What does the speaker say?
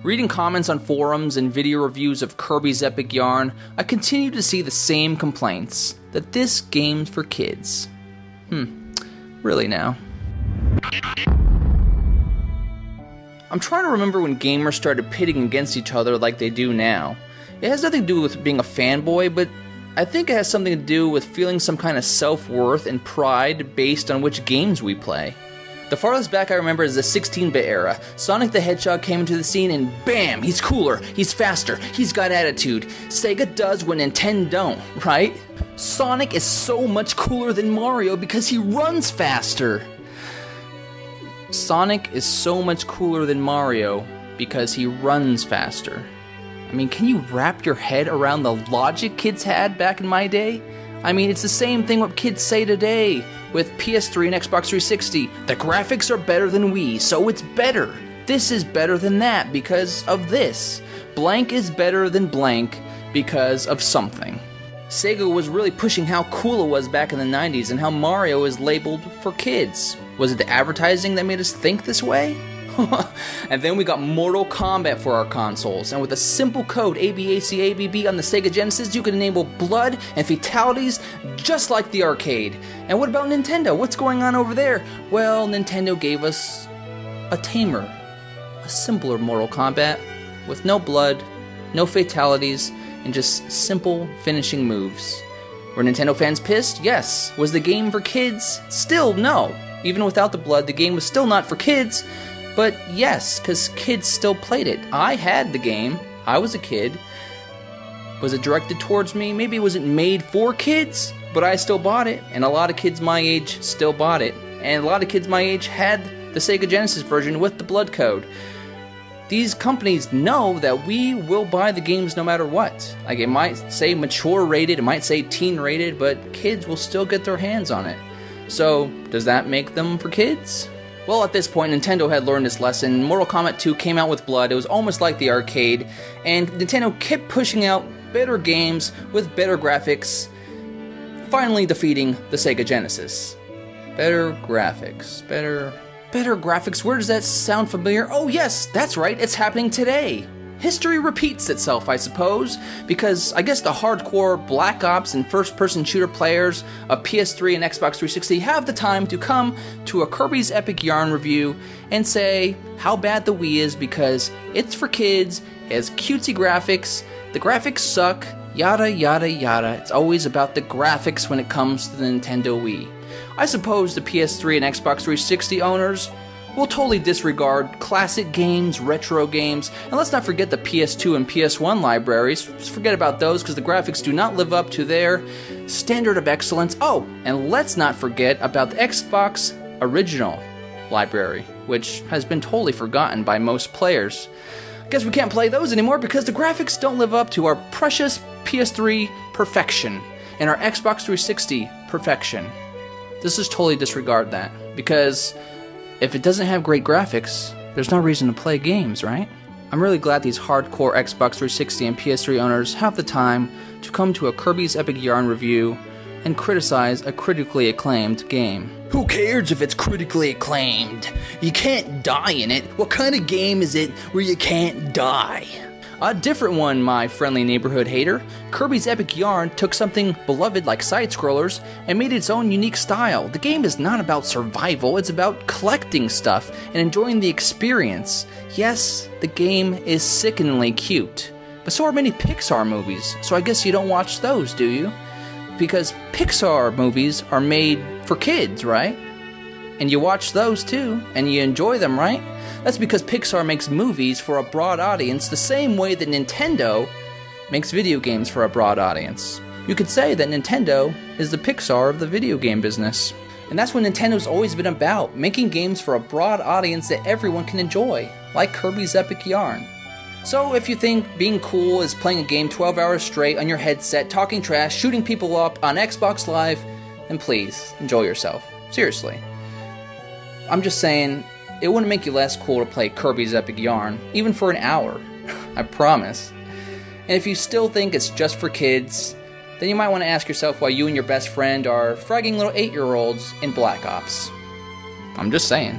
Reading comments on forums and video reviews of Kirby's Epic Yarn, I continue to see the same complaints, that this game's for kids. Really now? I'm trying to remember when gamers started pitting against each other like they do now. It has nothing to do with being a fanboy, but I think it has something to do with feeling some kind of self-worth and pride based on which games we play. The farthest back I remember is the 16-bit era. Sonic the Hedgehog came into the scene and bam, he's cooler, he's faster, he's got attitude. Sega does what Nintendo don't, right? Sonic is so much cooler than Mario because he runs faster. Sonic is so much cooler than Mario because he runs faster. I mean, can you wrap your head around the logic kids had back in my day? I mean, it's the same thing what kids say today with PS3 and Xbox 360. The graphics are better than Wii, so it's better. This is better than that because of this. Blank is better than blank because of something. Sega was really pushing how cool it was back in the 90s and how Mario is labeled for kids. Was it the advertising that made us think this way? And then we got Mortal Kombat for our consoles, and with a simple code ABACABB on the Sega Genesis, you could enable blood and fatalities just like the arcade. And what about Nintendo? What's going on over there? Well, Nintendo gave us a tamer, a simpler Mortal Kombat with no blood, no fatalities, and just simple finishing moves. Were Nintendo fans pissed? Yes. Was the game for kids? Still no. Even without the blood, the game was still not for kids. But yes, because kids still played it. I had the game. I was a kid. Was it directed towards me? Maybe it wasn't made for kids, but I still bought it. And a lot of kids my age still bought it. And a lot of kids my age had the Sega Genesis version with the blood code. These companies know that we will buy the games no matter what. Like, it might say mature rated, it might say teen rated, but kids will still get their hands on it. So, does that make them for kids? Well, at this point, Nintendo had learned its lesson. Mortal Kombat 2 came out with blood. It was almost like the arcade, and Nintendo kept pushing out better games with better graphics, finally defeating the Sega Genesis. Better graphics. Better graphics. Where does that sound familiar? Oh yes, that's right, it's happening today. History repeats itself, I suppose, because I guess the hardcore Black Ops and first-person shooter players of PS3 and Xbox 360 have the time to come to a Kirby's Epic Yarn review and say how bad the Wii is because it's for kids, it has cutesy graphics, the graphics suck, yada yada yada. It's always about the graphics when it comes to the Nintendo Wii. I suppose the PS3 and Xbox 360 owners will totally disregard classic games, retro games, and let's not forget the PS2 and PS1 libraries. Just forget about those because the graphics do not live up to their standard of excellence. Oh, and let's not forget about the Xbox original library, which has been totally forgotten by most players. I guess we can't play those anymore because the graphics don't live up to our precious PS3 perfection and our Xbox 360 perfection. This is totally disregard that, because if it doesn't have great graphics, there's no reason to play games, right? I'm really glad these hardcore Xbox 360 and PS3 owners have the time to come to a Kirby's Epic Yarn review and criticize a critically acclaimed game. Who cares if it's critically acclaimed? You can't die in it. What kind of game is it where you can't die? A different one, my friendly neighborhood hater. Kirby's Epic Yarn took something beloved like side-scrollers and made its own unique style. The game is not about survival, it's about collecting stuff and enjoying the experience. Yes, the game is sickeningly cute, but so are many Pixar movies, so I guess you don't watch those, do you? Because Pixar movies are made for kids, right? And you watch those too, and you enjoy them, right? That's because Pixar makes movies for a broad audience the same way that Nintendo makes video games for a broad audience. You could say that Nintendo is the Pixar of the video game business. And that's what Nintendo's always been about, making games for a broad audience that everyone can enjoy, like Kirby's Epic Yarn. So if you think being cool is playing a game 12 hours straight on your headset, talking trash, shooting people up on Xbox Live, then please, enjoy yourself. Seriously. I'm just saying, it wouldn't make you less cool to play Kirby's Epic Yarn, even for an hour. I promise. And if you still think it's just for kids, then you might want to ask yourself why you and your best friend are fragging little 8-year-olds in Black Ops. I'm just saying.